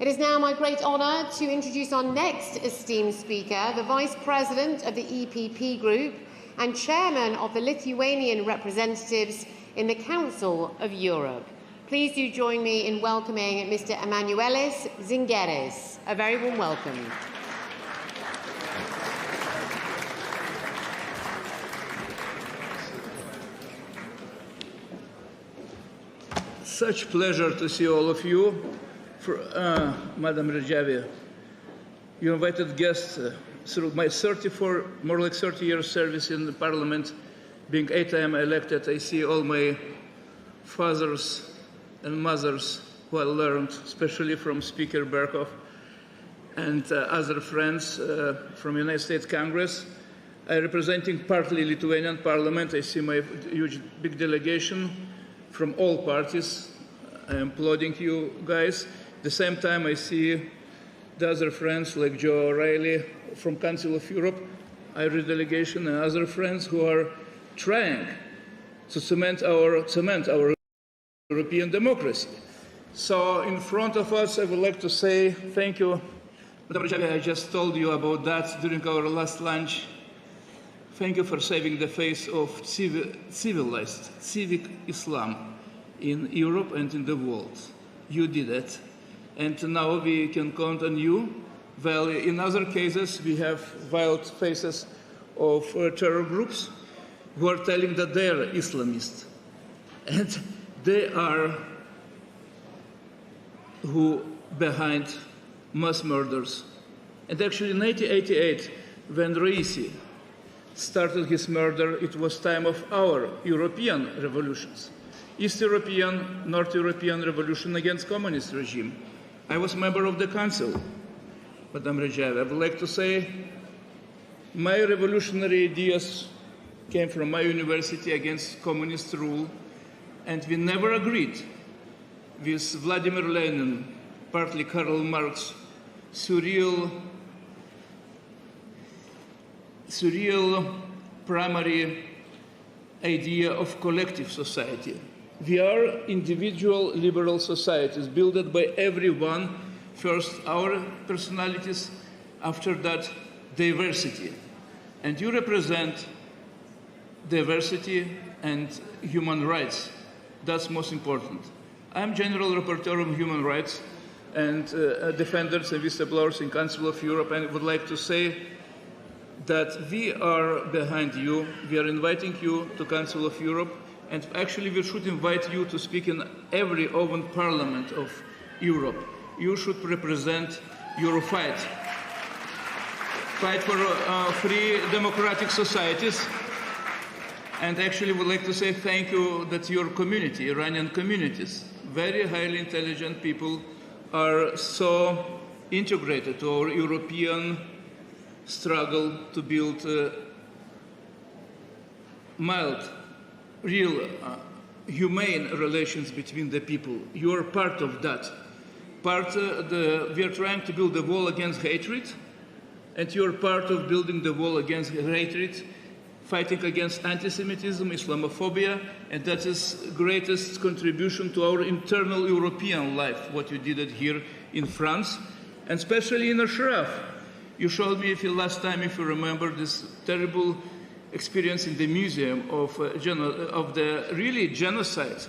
It is now my great honour to introduce our next esteemed speaker, the Vice President of the EPP Group and Chairman of the Lithuanian representatives in the Council of Europe. Please do join me in welcoming Mr. Emanuelis Zingeris. A very warm welcome. Such pleasure to see all of you. Madam Rajavi, you invited guests through my more like 30 years service in the Parliament, being 8 times elected. I see all my fathers and mothers who I learned, especially from Speaker Berkov and other friends from United States Congress. I'm representing partly Lithuanian Parliament. I see my huge, big delegation from all parties. I am applauding you guys. At the same time, I see the other friends like Joe O'Reilly from Council of Europe, Irish delegation, and other friends who are trying to cement our European democracy. So in front of us, I would like to say thank you. I just told you about that during our last lunch. Thank you for saving the face of civilized, civic Islam in Europe and in the world. You did it. And now we can count on you. Well, in other cases, we have wild faces of terror groups who are telling that they are Islamists. And they are who behind mass murders. And actually in 1988, when Raisi started his murder, it was time of our European revolutions. East European, North European revolution against communist regime. I was a member of the council, Madam Rajavi. I would like to say my revolutionary ideas came from my university against communist rule, and we never agreed with Vladimir Lenin, partly Karl Marx, surreal primary idea of collective society. We are individual liberal societies built by everyone. First, our personalities, after that, diversity. And you represent diversity and human rights. That's most important. I'm General Rapporteur on Human Rights and Defenders and Whistleblowers in Council of Europe, and I would like to say that we are behind you. We are inviting you to Council of Europe. And actually, we should invite you to speak in every open parliament of Europe. You should represent your fight for free democratic societies. And actually, would like to say thank you that your community, Iranian communities, very highly intelligent people, are so integrated to our European struggle to build mild, real, humane relations between the people. You are part of that. We are trying to build a wall against hatred, and you are part of building the wall against hatred, fighting against anti-Semitism, Islamophobia, and that is the greatest contribution to our internal European life, what you did it here in France, and especially in Ashraf. You showed me last time, if you remember, this terrible experience in the museum of the really genocide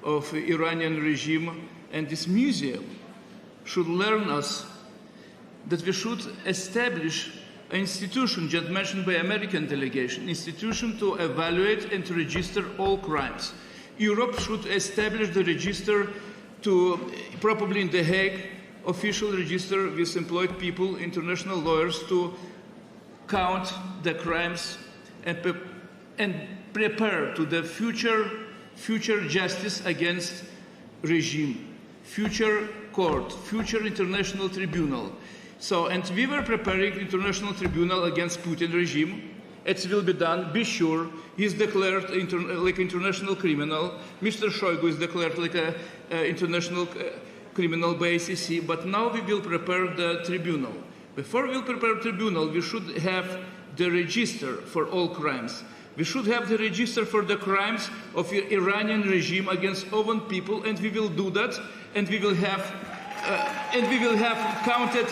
of Iranian regime, and this museum should learn us that we should establish an institution just mentioned by American delegation, institution to evaluate and to register all crimes. Europe should establish the register to, probably in The Hague, official register with employed people, international lawyers, to count the crimes and prepare to the future justice against regime, future court, future international tribunal. So, and we were preparing international tribunal against Putin regime. It will be done, be sure. He's declared like international criminal. Mr. Shoigu is declared like an international criminal by ICC, but now we will prepare the tribunal. Before we will prepare tribunal, we should have the register for all crimes. We should have the register for the crimes of the Iranian regime against own people, and we will do that, and we will have and we will have counted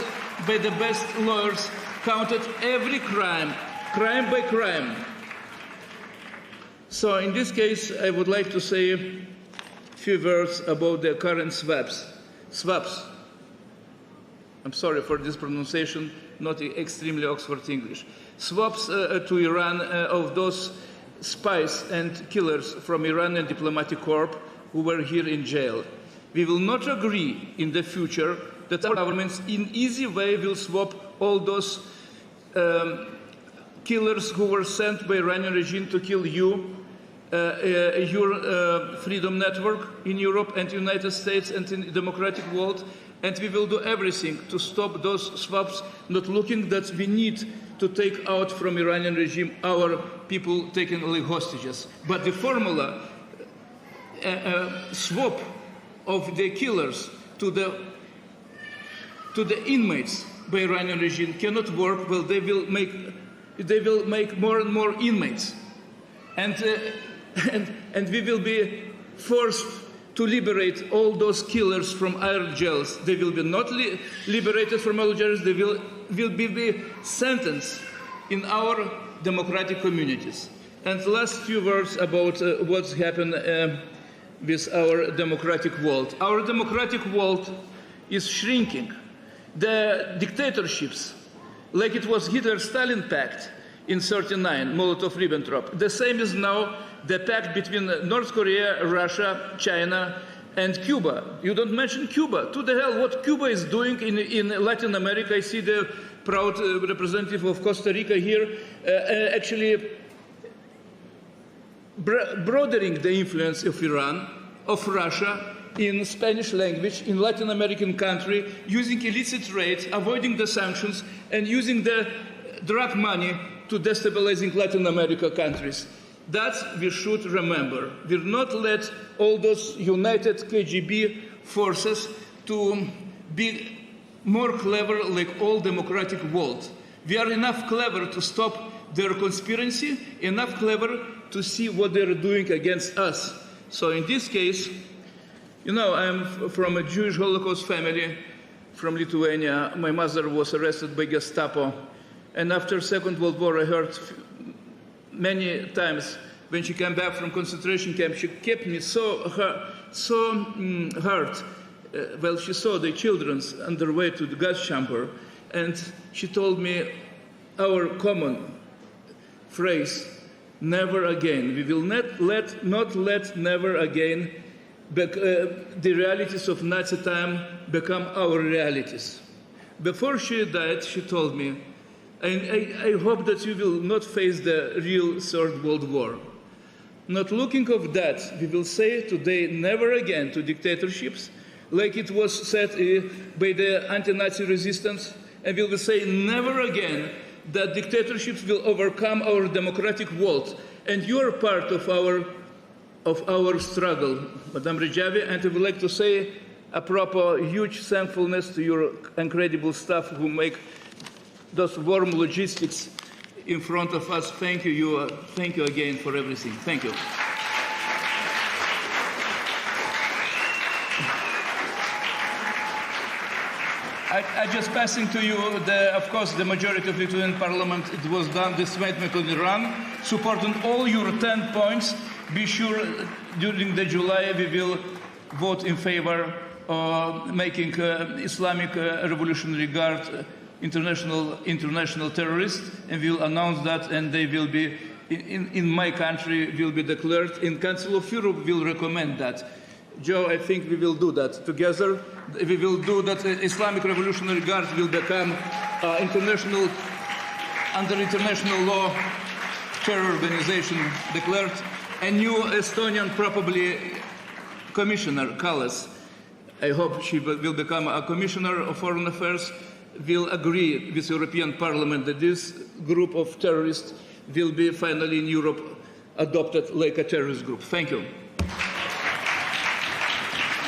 by the best lawyers, counted every crime, crime by crime. So in this case, I would like to say a few words about the current swaps. I'm sorry for this pronunciation, not extremely Oxford English. Swaps to Iran of those spies and killers from Iranian diplomatic corps who were here in jail. We will not agree in the future that our governments in easy way will swap all those killers who were sent by Iranian regime to kill you, your freedom network in Europe and United States and in the democratic world, and we will do everything to stop those swaps, not looking that we need to take out from Iranian regime our people taken like hostages. But the formula swap of the killers to the inmates by Iranian regime cannot work. Well, they will make more and more inmates, and we will be forced to liberate all those killers from our jails. They will be not liberated from our jails. They will be sentenced in our democratic communities. And the last few words about what's happened with our democratic world. Our democratic world is shrinking. The dictatorships, like it was Hitler-Stalin pact in 1939, Molotov-Ribbentrop, the same is now the pact between North Korea, Russia, China, and Cuba. You don't mention Cuba. To the hell, what Cuba is doing in Latin America. I see the proud representative of Costa Rica here, actually broadening the influence of Iran, of Russia, in Spanish language, in Latin American country, using illicit trade, avoiding the sanctions, and using the drug money to destabilizing Latin America countries. That we should remember. We'll not let all those united KGB forces to be more clever like all democratic world. We are enough clever to stop their conspiracy, enough clever to see what they're doing against us. So in this case, you know, I'm from a Jewish Holocaust family from Lithuania. My mother was arrested by Gestapo. And after Second World War, I heard many times when she came back from concentration camp, she kept me so hard. Well, she saw the children on their way to the gas chamber, and she told me our common phrase, never again. We will not let never again the realities of Nazi time become our realities. Before she died, she told me, I hope that you will not face the real Third World War. Not looking of that, we will say today never again to dictatorships, like it was said by the anti-Nazi resistance, and we will say never again that dictatorships will overcome our democratic world. And you are part of our struggle, Madame Rejavi, and I would like to say a proper huge thankfulness to your incredible staff who make those warm logistics in front of us. Thank you. Thank you again for everything. Thank you. I just passing to you, of course, the majority of Lithuanian Parliament, it was done, this statement on Iran, supporting all your 10 points. Be sure during the July we will vote in favor of making Islamic Revolutionary Guard international terrorists, and we will announce that, and they will be, in my country, will be declared, and Council of Europe will recommend that. Joe, I think we will do that together. We will do that. Islamic Revolutionary Guard will become under international law terror organization declared. A new Estonian, probably commissioner, Kallas, I hope she will become a commissioner of foreign affairs, will agree with the European Parliament that this group of terrorists will be finally in Europe adopted like a terrorist group. Thank you.